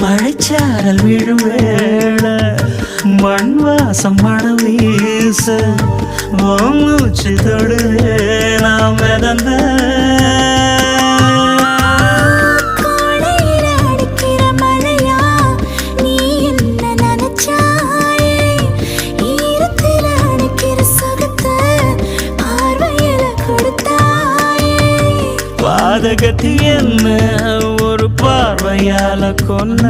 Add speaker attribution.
Speaker 1: மழைச்சாரல் விழும் வேளை மண் வாசம் மணம் வீச மூச்சு தொடுவே நாம் மிதந்த பாதகத்தி என்ன ஒரு பார்வையால கொன்ன